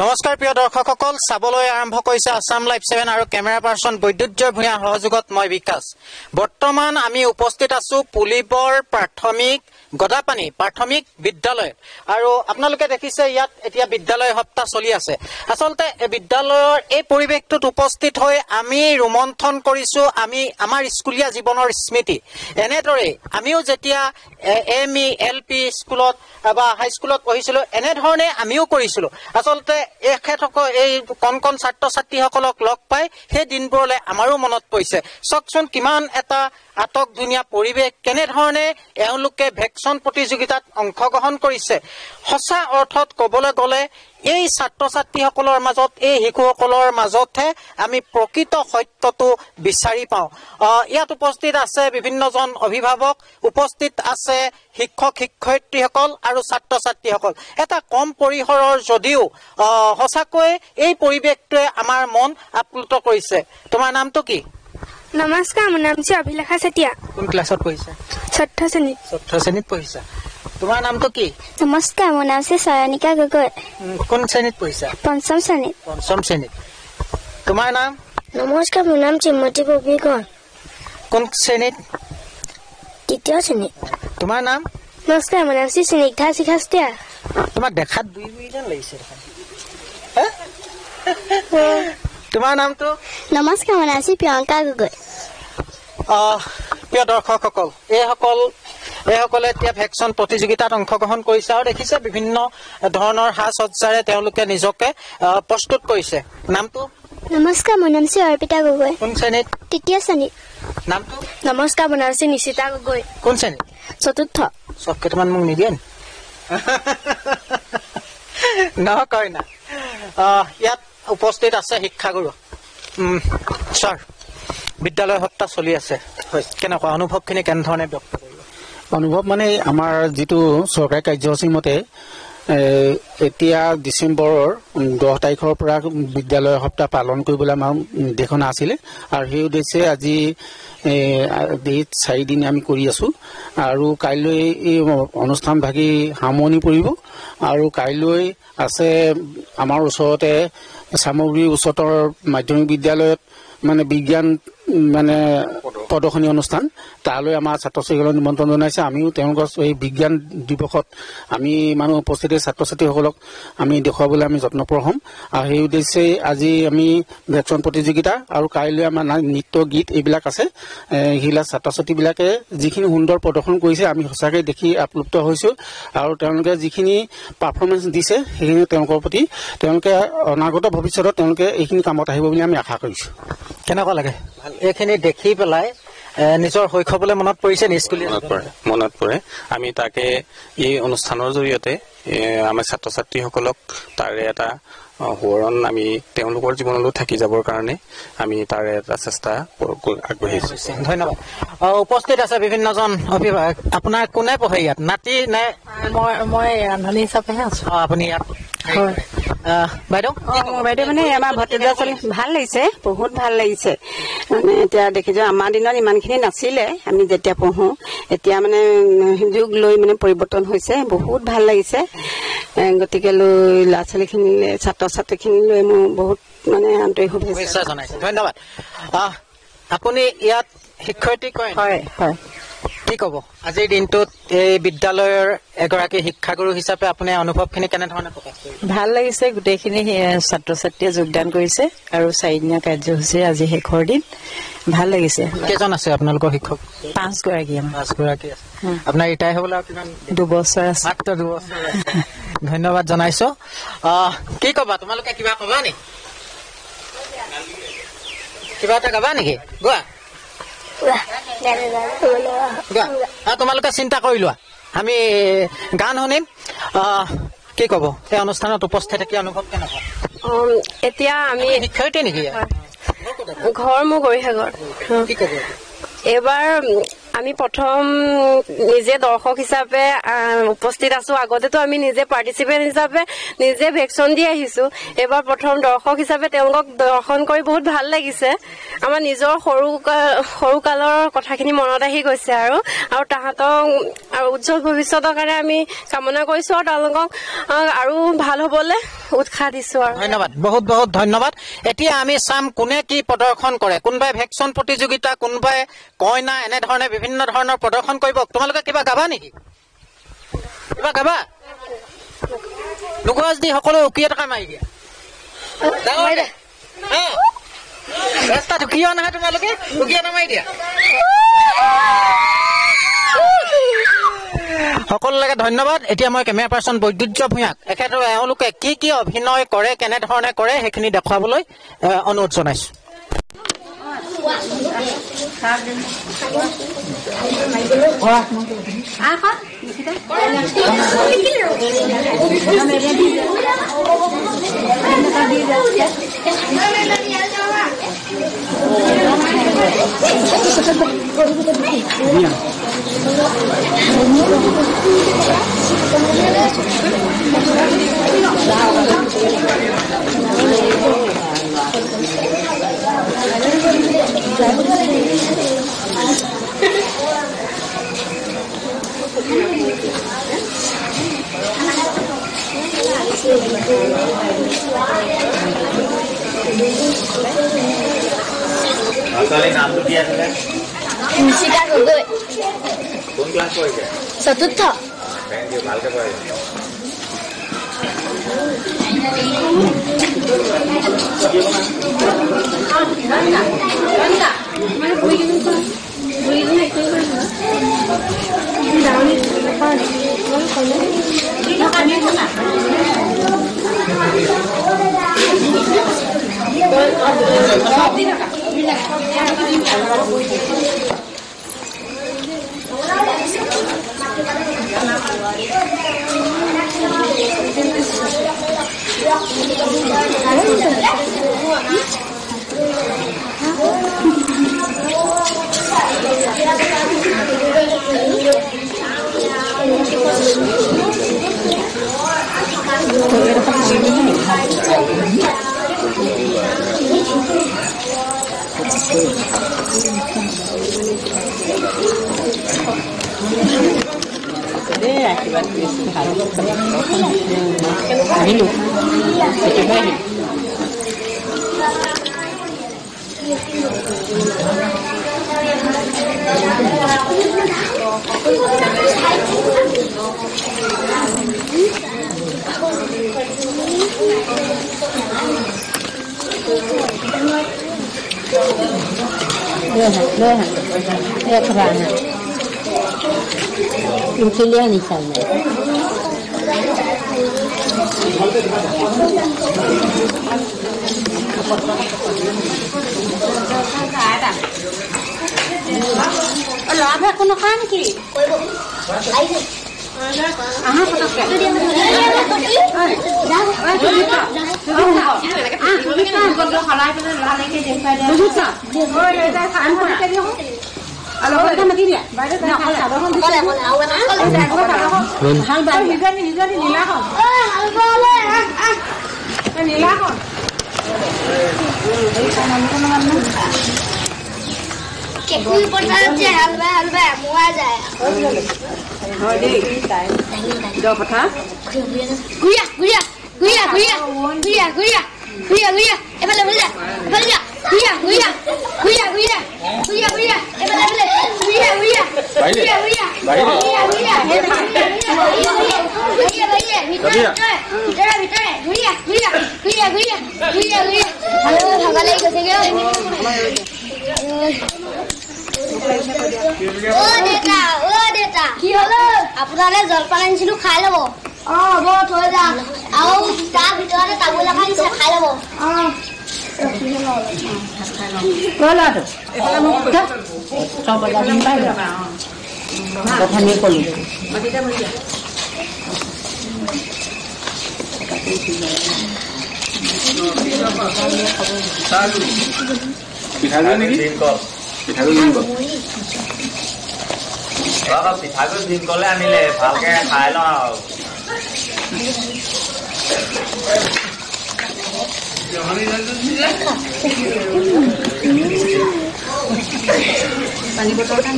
নমস্কাৰ প্ৰিয় দৰ্শকসকল, চাবলৈ আৰম্ভ কৰিছে আসাম লাইভ 7 আৰু কেমেৰা পাৰ্চন বৈদ্যুৎজয় ভূঞাৰ সহযোগত মই বিকাশ। বৰ্তমান আমি উপস্থিত আছো পুলিবৰ প্ৰাথমিক গদাপানী প্ৰাথমিক বিদ্যালয় আৰু আপোনালোকে দেখিছে ইয়াত এতিয়া বিদ্যালয় সপ্তাহ চলি আছে। আচলতে বিদ্যালয়ৰ এই পৰিৱেশটোত উপস্থিত হৈ আমি ৰোমন্থন কৰিছো আমি আমাৰ স্কুলীয়া জীৱনৰ স্মৃতি। এনেদৰে আমিও যেতিয়া এমই এলপি স্কুলত বা হাইস্কুলত পঢ়িছিলো এনেধৰণে আমিও কৰিছিলো। আচলতে এই কণ কণ ছাত্ৰ ছাত্ৰীসকলক লগ পাই সেই দিনবোৰলৈ আমাৰো মনত পৰিছে। চাওকচোন কিমান এটা আটক ধুনীয়া পৰিৱেশ, কেনেধৰণে এওঁলোকে ভেকচন প্ৰতিযোগিতাত অংশগ্ৰহণ কৰিছে। সঁচা অৰ্থত ক'বলৈ গ'লে এই ছাত্ৰ ছাত্ৰীসকলৰ মাজত এই শিশুসকলৰ মাজতহে আমি প্ৰকৃত সত্যটো বিচাৰি পাওঁ। ইয়াত উপস্থিত আছে বিভিন্নজন অভিভাৱক, উপস্থিত আছে শিক্ষক শিক্ষয়িত্ৰীসকল আৰু ছাত্ৰ ছাত্ৰীসকল। এটা কম পৰিসৰৰ যদিও সঁচাকৈ এই পৰিৱেশটোৱে আমাৰ মন আপ্লুত কৰিছে। তোমাৰ নামটো কি? নমস্কাৰ, মোৰ নাম হৈছে অভিলেখা চেতিয়া। কোন ক্লাছত পঢ়িছা? চতুৰ্থ শ্ৰেণীত। চতুৰ্থ শ্ৰেণীত পঢ়িছা। তোমাৰ নামটো কি? নমস্কাৰ, মোৰ নাম হৈছে চয়নিকা গগৈ। কোন শ্ৰেণীত পঢ়িছা? পঞ্চম শ্ৰেণীত। পঞ্চম শ্ৰেণীত। তোমাৰ নাম? নমস্কাৰ, মোৰ নাম চিমতি ববীগড়। কোন শ্ৰেণীত? তৃতীয় শ্ৰেণীত। তোমাৰ নাম? নমস্কাৰ, মোৰ নাম হৈছে স্নিগ্ধা শিখাস্তিয়া। তোমাক দেখাত দুই যেন লাগিছে। তোমাৰ নামটো? নমস্কাৰ, মোৰ নাম হৈছে প্ৰিয়ংকা গগৈ। প্ৰিয় দৰ্শকসকল, এইসকলে এতিয়া ভেকচন প্ৰতিযোগিতাত অংশগ্ৰহণ কৰিছে আৰু দেখিছে বিভিন্ন ধৰণৰ সাজ সজ্জাৰে তেওঁলোকে নিজকে প্ৰস্তুত কৰিছে। নামটো? নমস্কাৰ, মোৰ নাম হৈছে অৰ্পিতা গগৈ। কোন শ্ৰেণীত? তৃতীয় শ্ৰেণীত। নামটো? নমস্কাৰ, মোৰ নাম হৈছে নিশিতা গগৈ। কোন শ্ৰেণীত? চতুৰ্থ। চব কেইটামান মোক নিদিয়ে নকয় না। ইয়াত উপস্থিত আছে শিক্ষাগুৰু। ছাৰ, বিদ্যালয় সপ্তাহ চলি আছে, কেনেকুৱা অনুভৱখিনি কেনেধৰণে ব্যক্ত কৰিব? অনুভৱ মানে আমাৰ যিটো চৰকাৰী কাৰ্যসূচী মতে এতিয়া ডিচেম্বৰৰ 10 তাৰিখৰ পৰা বিদ্যালয় সপ্তাহ পালন কৰিবলৈ আমাৰ নিৰ্দেশনা আছিলে আৰু সেই উদ্দেশ্যে আজি 4 দিন আমি কৰি আছো আৰু কাইলৈ এই অনুষ্ঠানভাগী সামৰণি পৰিব। আৰু কাইলৈ আছে আমাৰ ওচৰতে চামগুৰি উচ্চতৰ মাধ্যমিক বিদ্যালয়ত মানে বিজ্ঞান প্ৰদৰ্শনী অনুষ্ঠান, তালৈ আমাৰ ছাত্ৰ ছাত্ৰীসকলক নিমন্ত্ৰণ জনাইছে। আমিও তেওঁলোকৰ এই বিজ্ঞান দিৱসত আমি মানুহ উপস্থিতি ছাত্ৰ ছাত্ৰীসকলক আমি দেখুৱাবলৈ আমি যত্নপৰ হ'ম আৰু সেই উদ্দেশ্যে আজি আমি ভেকচন প্ৰতিযোগিতা আৰু কাইলৈ আমাৰ নৃত্য গীত এইবিলাক আছে। সেইবিলাক ছাত্ৰ ছাত্ৰীবিলাকে যিখিনি সুন্দৰ প্ৰদৰ্শন কৰিছে আমি সঁচাকৈ দেখি আপ্লুত হৈছোঁ আৰু তেওঁলোকে যিখিনি পাৰফৰ্মেঞ্চ দিছে সেইখিনি তেওঁলোকৰ প্ৰতি তেওঁলোকে অনাগত ভৱিষ্যতত তেওঁলোকে এইখিনি কামত আহিব বুলি আমি আশা কৰিছোঁ। কেনেকুৱা লাগে এইখিনি দেখি পেলাই? নিজৰ শৈশৱলৈ মনত পৰিছে? মনত পৰে। আমি তাকে এই অনুষ্ঠানৰ জৰিয়তে আমাৰ ছাত্ৰ ছাত্ৰীসকলক তাৰে এটা সোঁৱৰণ আমি তেওঁলোকৰ জীৱনলৈ থাকি যাবৰ কাৰণে আমি তাৰে এটা চেষ্টা আগবাঢ়িছো। ধন্যবাদ। উপস্থিত আছে বিভিন্নজন অভিভাৱক। আপোনাৰ কোনে পঢ়ে ইয়াত? নাতি নে? মই ৰান্ধনী হিচাপেহে আছো। আপুনি ইয়াত? বাইদেউ মানে আমাৰ ভতিজা ছোৱালী ভাল লাগিছে, বহুত ভাল লাগিছে। মানে এতিয়া দেখিছো আমাৰ দিনত ইমানখিনি নাছিলে, আমি যেতিয়া পঢ়ো এতিয়া মানে যুগ লৈ মানে পৰিৱৰ্তন হৈছে, বহুত ভাল লাগিছে। গতিকে লৈ ল'ৰা ছোৱালীখিনিলৈ ছাত্ৰ ছাত্ৰীখিনিলৈ মোৰ বহুত মানে আন্তৰিক শুভেচ্ছা জনাইছো। ধন্যবাদ। আপুনি ইয়াত শিক্ষয়িত্ৰী কৰে? হয় হয়। কি ক'ব আজিৰ দিনটোত এই বিদ্যালয়ৰ এগৰাকী শিক্ষাগুৰু হিচাপে আপুনি অনুভৱখিনি কেনেধৰণে প্ৰকাশ কৰিব? ভাল লাগিছে, গোটেইখিনি ছাত্ৰ ছাত্ৰীয়ে যোগদান কৰিছে আৰু 4দিনীয়া কাৰ্যসূচীৰ আজি শেষৰ দিন। ভাল লাগিছে। কেইজন আছে আপোনালোকৰ শিক্ষক? 5 গৰাকী। 5 গৰাকী আছে। আপোনাৰ ৰিটায়াৰ হ'বলৈ আৰু কিমান? 2 বছৰ আছে। মাত্ৰ 2 বছৰ। ধন্যবাদ জনাইছো। কি ক'বা তোমালোকে? কিবা ক'বা নেকি? কিবা এটা গাবা নেকি? গোৱা। তোমালোকে চিন্তা কৰি লোৱা, আমি গান শুনিম। কি ক'ব এই অনুষ্ঠানত উপস্থিত থাকি অনুভৱ কেনেকুৱা? এতিয়া আমি শিক্ষয়িত্ৰী নেকি? ঘৰ মোৰ গৰিসাগৰ। কি ক'ব? এইবাৰ আমি প্ৰথম নিজে দৰ্শক হিচাপে উপস্থিত আছো। আগতেতো আমি নিজে পাৰ্টিচিপেণ্ট হিচাপে নিজে ভেকচিন দি আহিছো। এবাৰ প্ৰথম দৰ্শক হিচাপে তেওঁলোকক দৰ্শন কৰি বহুত ভাল লাগিছে। আমাৰ নিজৰ সৰু কালৰ কথাখিনি মনত আহি গৈছে আৰু তাহাঁতক আৰু উজ্জ্বল ভৱিষ্যতৰ কাৰণে আমি কামনা কৰিছো আৰু তেওঁলোকক আৰু ভাল হবলৈ উৎসাহ দিছো। আৰু ধন্যবাদ, বহুত বহুত ধন্যবাদ। এতিয়া আমি চাম কোনে কি প্ৰদৰ্শন কৰে। কোনোবাই ভেকচিন প্ৰতিযোগিতা, কোনোবাই কইনা, এনেধৰণে বিভিন্ন ধৰণৰ প্ৰদৰ্শন কৰিব। তোমালোকে কিবা গাবা নেকি? কিবা গাবা? লোকজ দি সকলো উকিয়ে টকা মাৰি দিয়া। ৰাস্তাত উকিয় নহয়, তোমালোকে উকিয়ে নামাৰি দিয়া। সকলোকে ধন্যবাদ। এতিয়া মই কেমেৰা পাৰ্চন বৈদ্যুৎ ভূঞাক এওঁলোকে কি কি অভিনয় কৰে, কেনেধৰণে কৰে সেইখিনি দেখুৱাবলৈ অনুৰোধ জনাইছো। নামটো কি আছিলে? নিশিতা গগৈ। কোন ক্লাছ পঢ়িছে? চতুৰ্থ। থেংক ইউ, ভালকে পঢ়িছে। লাভ কোনো কাম কি আহা পটককে সলাই পেলাই লালেকে দেখুৱাই দিয়া বুজিছা আপোনালে জলপান আনিছিলো খাই লব বৰ থৈ যাম আৰু তাৰ ভিতৰতে তামোল এখন দিছে খাই লব পিঠাগুড়ি নেকি? পিঠাগুড়ি আকৌ পিঠাগুৰি ভীমকলে আনিলে ভালকে খাই লওঁ আৰু পানী বটল এটা